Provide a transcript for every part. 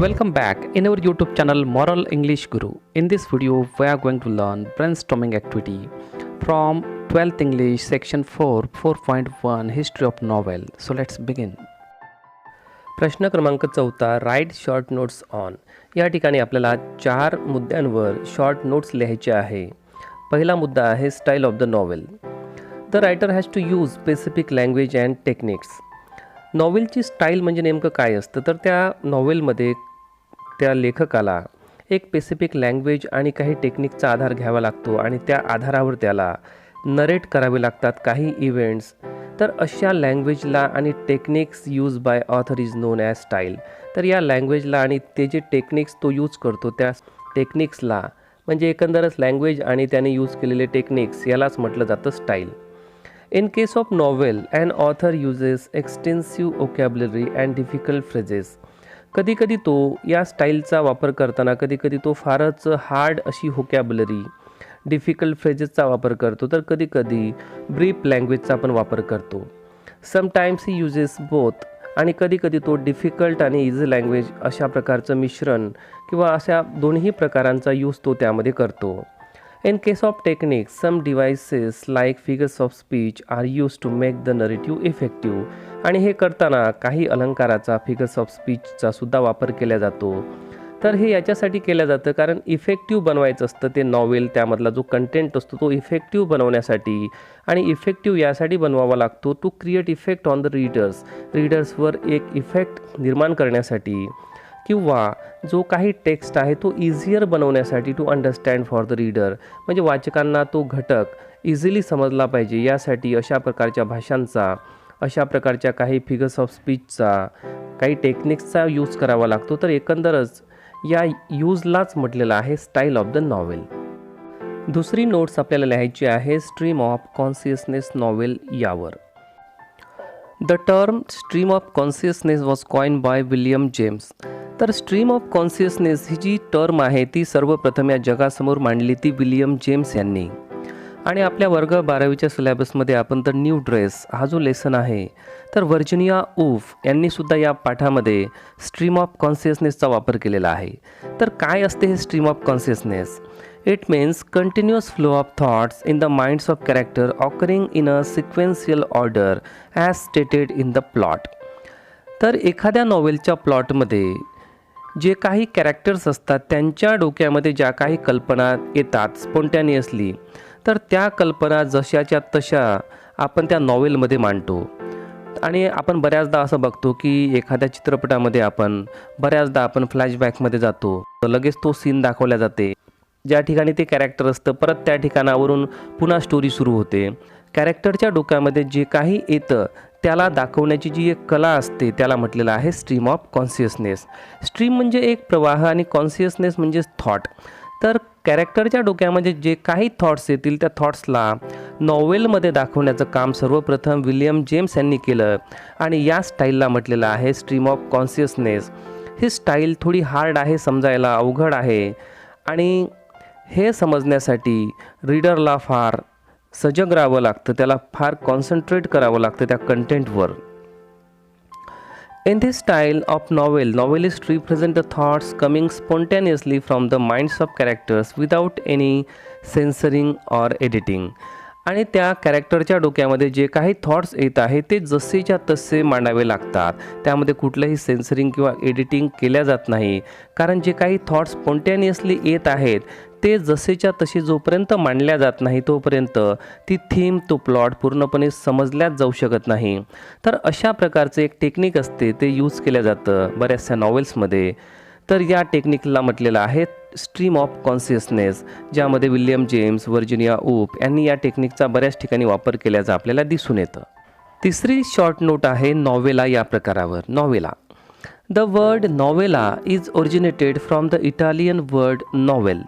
Welcome back in our YouTube channel Moral English Guru. In this video, we are going to learn brainstorming activity from 12th English section 4 4.1 History of Novel. So let's begin. प्रश्न क्रमांक 14 write short notes on. या ठिकाणी आपल्याला 4 मुद्द्यांवर short notes लिहायचे आहे. पहिला मुद्दा आहे style of the novel. The writer has to use specific language and techniques. नॉवेलची स्टाईल म्हणजे नेमकं काय असतं, तर त्या नॉवेलमध्ये त्या लेखकाला एक स्पेसिफिक लँग्वेज आणि काही टेक्निकचा आधार घ्यावा लागतो आणि त्या आधारावर त्याला नरेट करावे लागतात काही इव्हेंट्स. तर अशा लँग्वेजला आणि techniques use by author is non as style. तर या लँग्वेजला आणि ते जे टेक्निक्स तो यूज करतो त्या टेक्निक्सला म्हणजे एकंदरच लँग्वेज आणि त्याने यूज केलेले टेक्निक्स यालाच म्हटलं जातं style. In case of novel, an author uses extensive vocabulary and difficult phrases. कधी तो या स्टाईलचा वापर करताना कधी तो फारच हार्ड अशी व्होकॅब्युलरी, डिफिकल्ट फ्रेजेसचा वापर करतो, तर कधी ब्रीफ लँग्वेजचा पण वापर करतो. समटाईम्स ही युजेस बोथ. आणि कधी तो डिफिकल्ट आणि इझी लँग्वेज अशा प्रकारचं मिश्रण किंवा अशा दोन्ही प्रकारांचा यूज तो त्यामध्ये करतो. In case of techniques, some devices like figures of speech are used to make the narrative effective. आणि हे करताना काही अलंकाराचा फिगर्स ऑफ स्पीचचा सुद्धा वापर केला जातो. तर हे याच्यासाठी केलं जातं कारण इफेक्टिव्ह बनवायचं असतं ते नॉवेल. त्यामधला जो कंटेंट असतो तो इफेक्टिव्ह बनवण्यासाठी आणि इफेक्टिव्ह यासाठी बनवावा लागतो to create effect on the रीडर्सवर एक इफेक्ट निर्माण करण्यासाठी, किंवा जो काही टेक्स्ट आहे तो इझियर बनवण्यासाठी to understand for the reader, म्हणजे वाचकांना तो घटक इझिली समजला पाहिजे यासाठी अशा प्रकारच्या भाषांचा, अशा प्रकारच्या काही फिगर्स ऑफ स्पीचचा, काही टेक्निक्सचा यूज करावा लागतो. तर एकंदरच या यूजलाच म्हटलेलं आहे स्टाईल ऑफ द नॉवेल. दुसरी नोट्स आपल्याला लिहायची आहे स्ट्रीम ऑफ कॉन्शियसनेस नॉवेल यावर. The term stream of consciousness was coined by William James. तर स्ट्रीम ऑफ कॉन्शियसनेस ही जी टर्म आहे ती सर्वप्रथम या जगासमोर मांडली ती विलियम जेम्स यांनी. आणि आपल्या वर्ग 12वीच्या सिलेबसमध्ये आपण तर न्यू ड्रेस हा जो लेसन आहे तर व्हर्जिनिया वूल्फ यांनी सुद्धा या पाठामध्ये स्ट्रीम ऑफ कॉन्शियसनेसचा वापर केलेला आहे. तर काय असते हे stream of consciousness? It means continuous flow of thoughts in the minds of character occurring in a sequential order as stated in the plot. तर एखाद्या नॉवेलच्या प्लॉटमध्ये जे काही कॅरेक्टर्स असतात त्यांच्या डोक्यामध्ये ज्या काही कल्पना येतात स्पॉन्टॅनियसली, तर त्या कल्पना जशाच्या तशा आपण त्या नॉवेलमध्ये मांडतो. आणि आपण बऱ्याचदा असं बघतो की एखाद्या चित्रपटामध्ये आपण फ्लॅशबॅकमध्ये जातो, लगेच तो सीन दाखवला जाते ज्या ठिकाणी ते कॅरेक्टर असतं, परत त्या ठिकाणावरून पुन्हा स्टोरी सुरू होते. कॅरेक्टरच्या डोक्यामध्ये जे काही येतं त्याला दाखवण्याची जी एक कला असते त्याला म्हटलेलं आहे स्ट्रीम ऑफ कॉन्शियसनेस. स्ट्रीम म्हणजे एक प्रवाह आणि कॉन्शियसनेस म्हणजे थॉट. तर कॅरेक्टरच्या डोक्यामध्ये जे काही थॉट्स येतील त्या थॉट्सला नॉवेलमध्ये दाखवण्याचं काम सर्वप्रथम विलियम जेम्स यांनी केलं आणि या स्टाईलला म्हटलेलं आहे stream of consciousness. He style थोडी हार्ड आहे, समजायला अवघड आहे आणि हे समजण्यासाठी रीडरला फार सजग राहावं लागतं, त्याला फार कॉन्सन्ट्रेट करावं लागतं त्या कंटेंटवर. In this style of novel, novelists represent the thoughts coming spontaneously from the minds of characters without any censoring or editing. आणि त्या कॅरेक्टरच्या डोक्यामध्ये जे काही थॉट्स येत आहे ते जसेच्या तसे मांडावे लागतात. त्यामध्ये कुठलंही सेन्सरिंग किंवा एडिटिंग केल्या जात नाही, कारण जे काही थॉट्स स्पॉन्टॅनियसली येत आहेत ते जसेच्या तसे जोपर्यंत मांडल्या जात नाही तोपर्यंत ती थीम, तो प्लॉट पूर्णपणे समजल्याच जाऊ शकत नाही. तर अशा प्रकारचं एक टेक्निक असते, ते यूज केलं जातं बऱ्याचशा नॉवेल्समध्ये. तर या टेक्निकला म्हटलेलं आहे स्ट्रीम ऑफ कॉन्शियसनेस, ज्यामध्ये विलियम जेम्स, व्हर्जिनिया वूल्फ यांनी या टेक्निकचा बऱ्याच ठिकाणी वापर केल्याचं आपल्याला दिसून येतं. तिसरी शॉर्ट नोट आहे नॉवेला या प्रकारावर. Novella. The word novella is originated from the Italian word novel.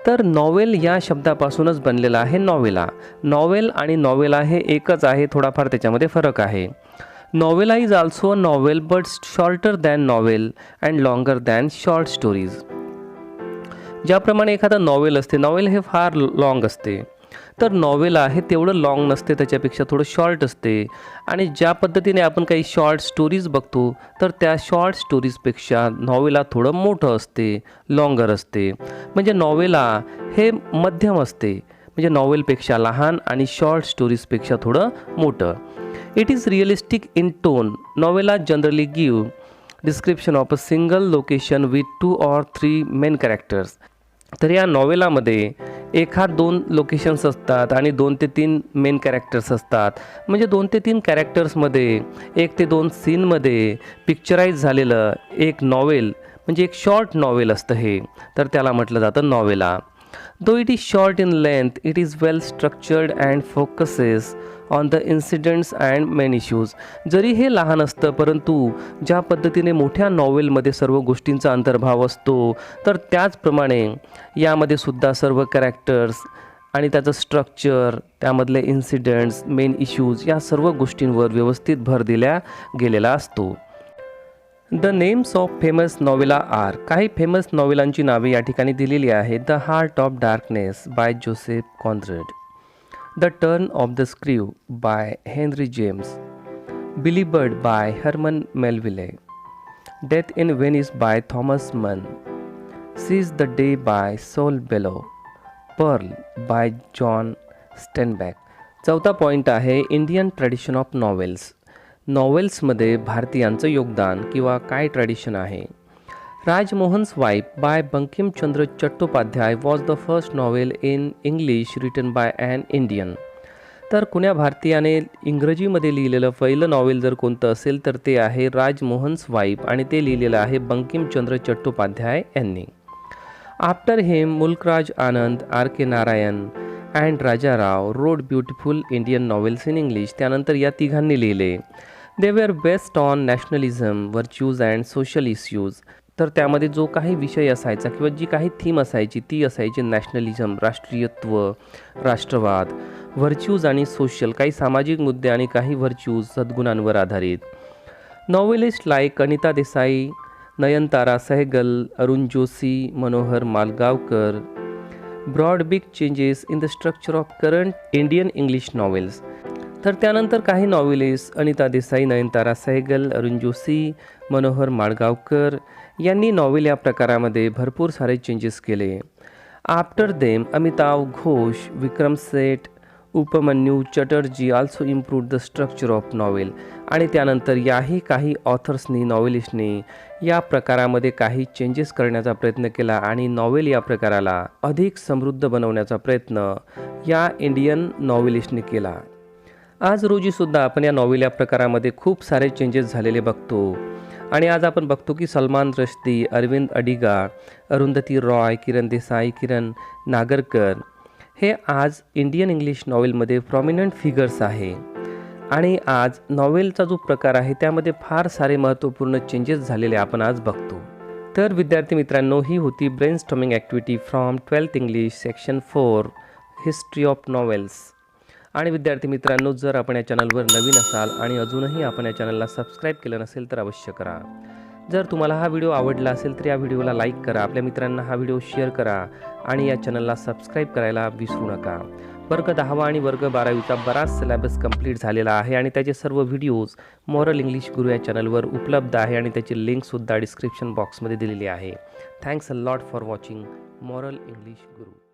तर नॉवेल या शब्दापासूनच बनलेला आहे नॉवेला. नॉवेल आणि नॉवेला हे एकच आहे, थोडाफार त्याच्यामध्ये फरक आहे. Novella is also a novel but shorter than novel and longer than short stories. ज्याप्रमाणे एखादा नॉवेल असते, नॉवेल हे फार लाँग असते तर नॉवेल आहे तेवढं लाँग नसते, त्याच्यापेक्षा थोडं शॉर्ट असते. आणि ज्या पद्धतीने आपण काही शॉर्ट स्टोरीज बघतो, तर त्या शॉर्ट स्टोरीजपेक्षा नॉवेला थोडं मोठं असते, लॉंगर असते. म्हणजे नॉवेला हे मध्यम असते, म्हणजे नॉवेलपेक्षा लहान आणि शॉर्ट स्टोरीजपेक्षा थोडं मोठं. It is realistic in tone. Novella generally give description of a single location with 2 or 3 main characters. तर या नॉवेलामध्ये 1-2 लोकेशन्स असतात आणि 2 ते 3 मेन कॅरेक्टर्स असतात. म्हणजे 2 ते 3 कॅरेक्टर्समध्ये 1 ते 2 सीनमध्ये पिक्चराईज झालेलं एक नॉवेल, म्हणजे एक शॉर्ट नॉवेल असतं हे. तर त्याला म्हटलं जातं novella. Though it is short in length, it is well structured and focuses on the incidents and main issues. जरी हे लहान असतं, परंतु ज्या पद्धतीने मोठ्या नॉवेलमध्ये सर्व गोष्टींचा अंतर्भाव असतो, तर त्याचप्रमाणे यामध्ये सुद्धा सर्व कॅरेक्टर्स आणि त्याचं स्ट्रक्चर, त्यामधले इन्सिडेंट्स, मेन इश्यूज या सर्व गोष्टींवर व्यवस्थित भर दिला गेलेला असतो. The names of famous novels are. काही फेमस नॉवेलांची नावे या ठिकाणी दिलेली आहेत. The heart of darkness by Joseph Conrad, the turn of the screw by Henry James, Billy bird by Herman Melville, death in Venice by Thomas Mann, seize the day by Saul Bellow, pearl by John Steinbeck. चौथा point आहे Indian tradition of novels. नॉवेल्समध्ये भारतीयांचं योगदान किंवा काय tradition आहे. Rajmohan's wife bye Bankimchandra Chattopadhyay was the first novel in English written by an Indian. तर कुण्या भारतीयाने इंग्रजीमध्ये लिहिलेलं पहिलं नॉवेल जर कोणतं असेल तर ते आहे राजमोहन्स वाईफ आणि ते लिहिलेलं आहे बंकिमचंद्र चट्टोपाध्याय यांनी. After him Mulkraj Anand, R K Narayan and Raja Rao wrote beautiful Indian novels in English. त्यानंतर या तिघांनी लिहिले. They were based on nationalism, virtues and social issues. तर त्यामध्ये जो काही विषय असायचा किंवा जी काही थीम असायची ती असायची नॅशनलिझम, राष्ट्रीयत्व, राष्ट्रवाद, व्हर्च्यूज आणि सोशल, काही सामाजिक मुद्दे आणि काही व्हर्च्यूज, सद्गुणांवर आधारित. Novelist like Anita Desai, Nayantara Sahgal, Arun Joshi, Manohar Malgaonkar broad big changes in the structure of current Indian English novels. तर त्यानंतर काही नॉवेलिस्ट अनिता देसाई, नयनतारा सहगल, अरुण जोशी, मनोहर माळगावकर यांनी नॉवेल या प्रकारामध्ये भरपूर सारे चेंजेस केले. After them Amitav Ghosh, Vikram Seth, Upamanyu Chatterjee also improved the structure of novel. आणि त्यानंतर याही काही ऑथर्सनी, नॉवेलिस्टनी या प्रकारामध्ये काही चेंजेस करण्याचा प्रयत्न केला आणि नॉवेल या प्रकाराला अधिक समृद्ध बनवण्याचा प्रयत्न या इंडियन नॉवेलिस्टने केला. आज रोजीसुद्धा आपण या नॉवेल या प्रकारामध्ये खूप सारे चेंजेस झालेले बघतो. आणि आज आपण बघतो की सलमान रश्दी, अरविंद अडिगा, अरुंधती रॉय, किरण देसाई, किरण नागरकर हे आज इंडियन इंग्लिश नॉवेलमध्ये प्रॉमिनंट फिगर्स आहे. आणि आज नॉवेलचा जो प्रकार आहे त्यामध्ये फार सारे महत्त्वपूर्ण चेंजेस झालेले आपण आज बघतो. तर विद्यार्थी मित्रांनो, ही होती brainstorming activity from 12th English section 4 history of novels. आणि विद्यार्थी मित्रांनो, जर आपण या चॅनलवर नवीन असाल आणि अजूनही आपण या चॅनलला सबस्क्राईब केलं नसेल तर अवश्य करा. जर तुम्हाला हा व्हिडिओ आवडला असेल तर या व्हिडिओला लाईक करा, आपल्या मित्रांना हा व्हिडिओ शेअर करा आणि या चॅनलला सबस्क्राईब करायला विसरू नका. वर्ग 10वा आणि वर्ग 12वीचा बराच सिलेबस कंप्लीट झालेला आहे आणि त्याचे सर्व व्हिडिओज मॉरल इंग्लिश गुरु या चॅनलवर उपलब्ध आहे आणि त्याची लिंकसुद्धा डिस्क्रिप्शन बॉक्समध्ये दिलेली आहे. Thanks a lot for watching moral English Guru.